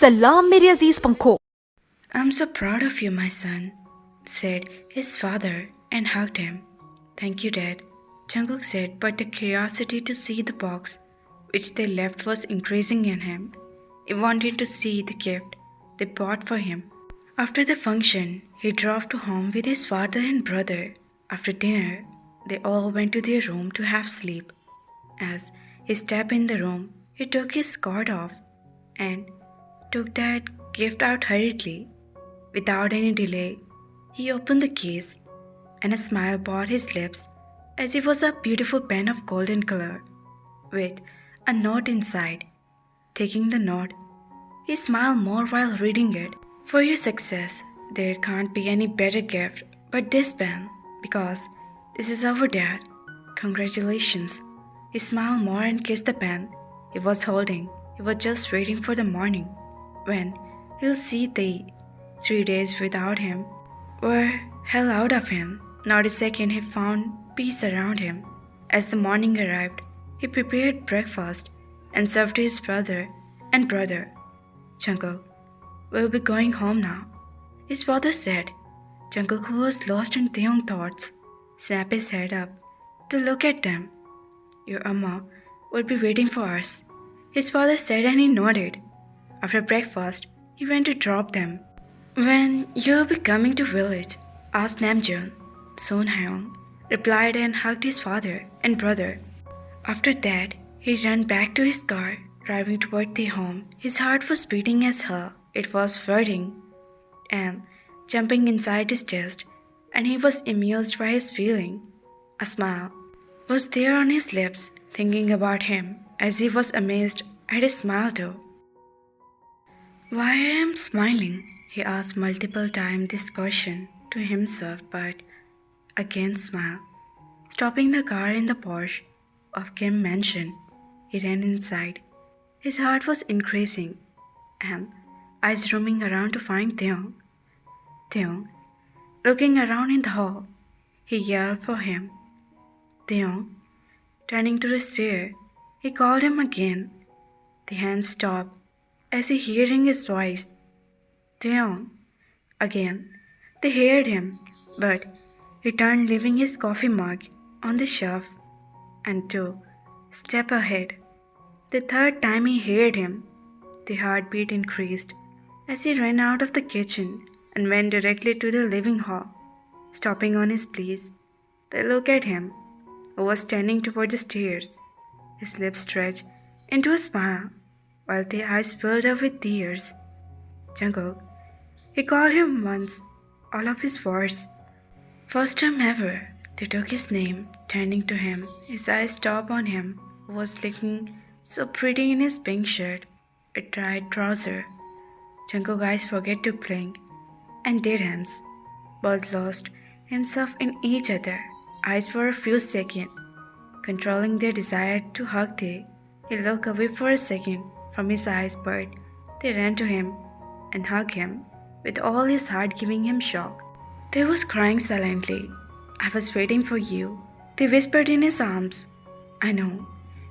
सलाम मेरे अजीज पंखों। I'm so proud of you, my son, said his father and hugged him. Thank you, Dad, Jungkook said, but the curiosity to see the box which they left was increasing in him. He wanted to see the gift they bought for him. After the function, he drove to home with his father and brother. After dinner, they all went to their room to have sleep. As he stepped in the room, he took his skirt off and took that gift out hurriedly. Without any delay, he opened the case, and a smile bought his lips as it was a beautiful pen of golden color with a note inside. Taking the note, he smiled more while reading it. For your success, there can't be any better gift but this pen because this is our dad. Congratulations. He smiled more and kissed the pen he was holding. He was just waiting for the morning when he'll see the 3 days without him were hell out of him. Not a second he found peace around him. As the morning arrived, he prepared breakfast and served to his brother and brother. Jungkook, we'll be going home now, his father said. Jungkook, who was lost in Taehyung thoughts, snapped his head up to look at them. Your Amma would be waiting for us, his father said, and he nodded. After breakfast, he went to drop them. When you'll be coming to village? Asked Namjoon. Soon Hyung replied and hugged his father and brother. After that, he ran back to his car, driving toward the home. His heart was beating as hell. It was flirting and jumping inside his chest, and he was amused by his feeling. A smile was there on his lips, thinking about him, as he was amazed at his smile too. Why I am smiling? He asked multiple times this question to himself, but again smiled. Stopping the car in the porch of Kim mansion, he ran inside. His heart was increasing, and eyes roaming around to find Taehyung. Taehyung, looking around in the hall, he yelled for him. Taehyung, turning to the stair, he called him again. The hand stopped as he hearing his voice. Taehyung. Again, they heard him, but he turned, leaving his coffee mug on the shelf, and 2 steps ahead. The third time he heard him, the heartbeat increased as he ran out of the kitchen and went directly to the living hall. Stopping on his place, they looked at him, who was standing toward the stairs. His lips stretched into a smile, while the eyes filled up with tears. Jungkook, he called him once, all of his words. First time ever, they took his name, turning to him. His eyes stopped on him, who was looking so pretty in his pink shirt, a tight trouser. Jungkook's eyes forget to blink, and their hands both lost himself in each other. Eyes for a few seconds, controlling their desire to hug they. He looked away for a second from his eyes, but they ran to him and hugged him with all his heart, giving him shock. They was crying silently. I was waiting for you, they whispered in his arms. I know.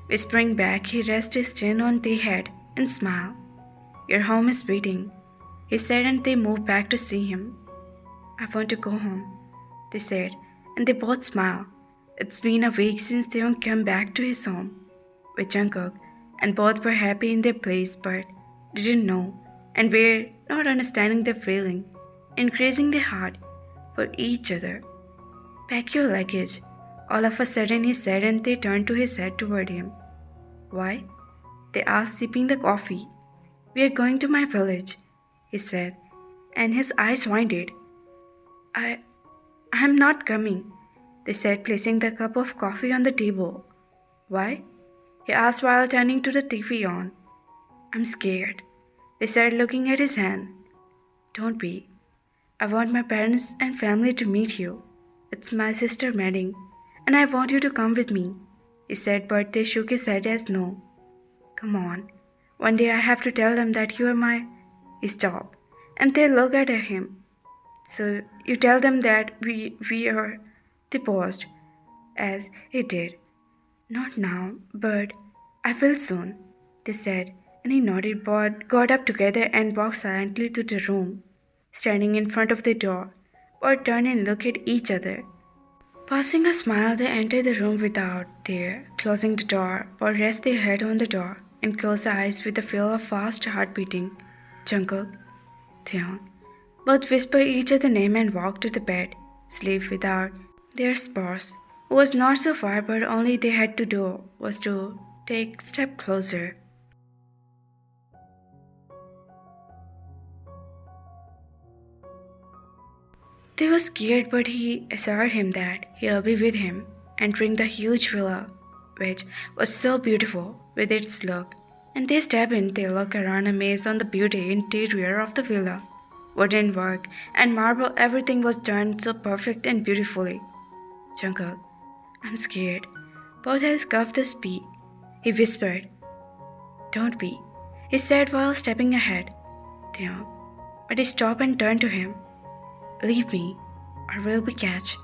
Whispering back, he rested his chin on their head and smiled. Your home is waiting, he said, and they moved back to see him. I want to go home, they said, and they both smiled. It's been a week since Taehyung came back to his home with Jungkook, and both were happy in their place but didn't know and were not understanding their feeling, increasing their heart for each other. Pack your luggage, all of a sudden he said, and they turned to his head toward him. Why? They asked, sipping the coffee. We are going to my village, he said, and his eyes widened. I'm not coming, they said, placing the cup of coffee on the table. Why? He asked while turning to the TV on. I'm scared, they said, looking at his hand. Don't be. I want my parents and family to meet you. It's my sister's wedding, and I want you to come with me, he said, but they shook his head as no. Come on. One day I have to tell them that you are my... He stopped, and they looked at him. So you tell them that we are... They paused, as he did. Not now, but I will soon, they said, And he nodded but got up together and walked silently to the room. Standing in front of the door, both turned and looked at each other. Passing a smile, they entered the room without their closing the door, or rest their head on the door and closed their eyes with a feel of fast heart beating. Jungkook, Taehyung. Both whispered each other's name and walked to the bed, sleep without their spouse, who was not so far, but only they had to do was to take a step closer. They were scared, but he assured him that he'll be with him, entering the huge villa, which was so beautiful with its look. And they step in, they look around amazed on the beauty interior of the villa. Wooden work and marble, everything was done so perfect and beautifully. Jungkook, I'm scared. Both had scuffed the speed. He whispered, Don't be, he said while stepping ahead. Taehyung, but he stopped and turned to him. Leave me, or we'll be catch.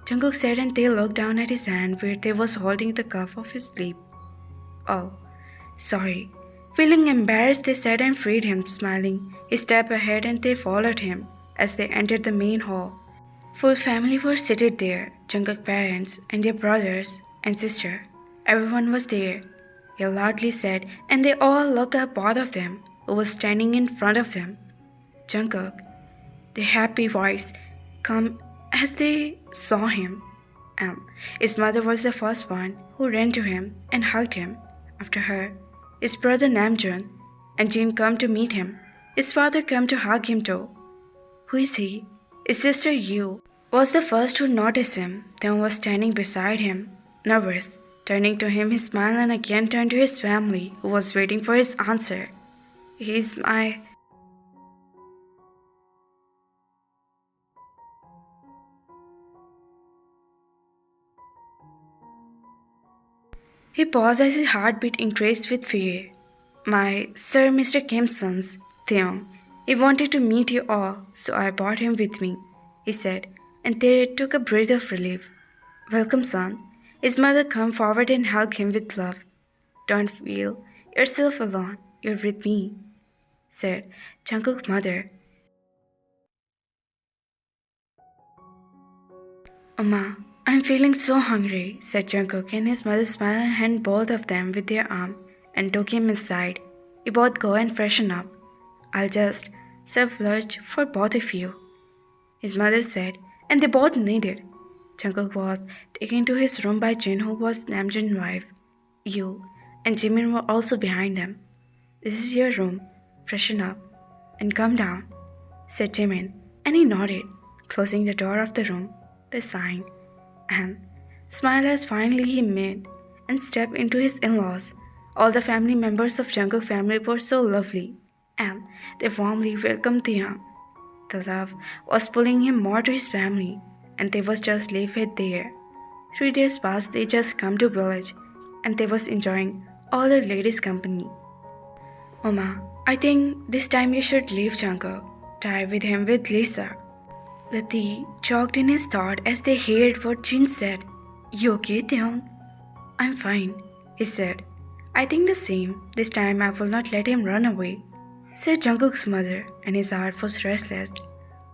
Jungkook said, and they looked down at his hand where they was holding the cuff of his sleeve. Oh, sorry. Feeling embarrassed, they said and freed him, smiling. He stepped ahead and they followed him as they entered the main hall. Full family were seated there, Jungkook's parents and their brothers and sister. Everyone was there, he loudly said, and they all looked at both of them, who was standing in front of them. Jungkook, their happy voice come as they saw him. His mother was the first one who ran to him and hugged him. After her, his brother Namjoon and Jin come to meet him. His father come to hug him too. Who is he? His sister Yu was the first to notice him. Then was standing beside him, nervous. Turning to him, he smiled and again turned to his family, who was waiting for his answer. He's my... He paused as his heartbeat increased with fear. My Sir Mr. Kim's sons, Taehyung. He wanted to meet you all, so I brought him with me, he said, and they took a breath of relief. Welcome, son. His mother came forward and hugged him with love. Don't feel yourself alone. You're with me, said Jungkook's mother. Amma, I'm feeling so hungry, said Jungkook, and his mother smiled and handed both of them with their arm and took him inside. You both go and freshen up. I'll just serve lunch for both of you, his mother said, and they both needed. Jungkook was taken to his room by Jin, who was Namjoon's wife. You and Jimin were also behind them. This is your room. Freshen up and come down, said Jimin, and he nodded, closing the door of the room. They signed and smiled as finally he made and stepped into his in-laws. All the family members of Jungkook family were so lovely, and they warmly welcomed Taehyung. The love was pulling him more to his family, and they was just leave it there. 3 days passed, they just come to village, and they was enjoying all the ladies' company. Mama, I think this time you should leave Jungkook. Die with him with Lisa. Lati choked in his thought as they heard what Jin said. You okay, Taehyung? I'm fine, he said. I think the same. This time I will not let him run away, said Jungkook's mother, and his heart was restless.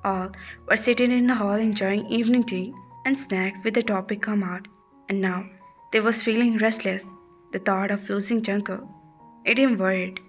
All were sitting in the hall enjoying evening tea and snack with the topic come out, and now they was feeling restless. The thought of losing Jungkook made him worried.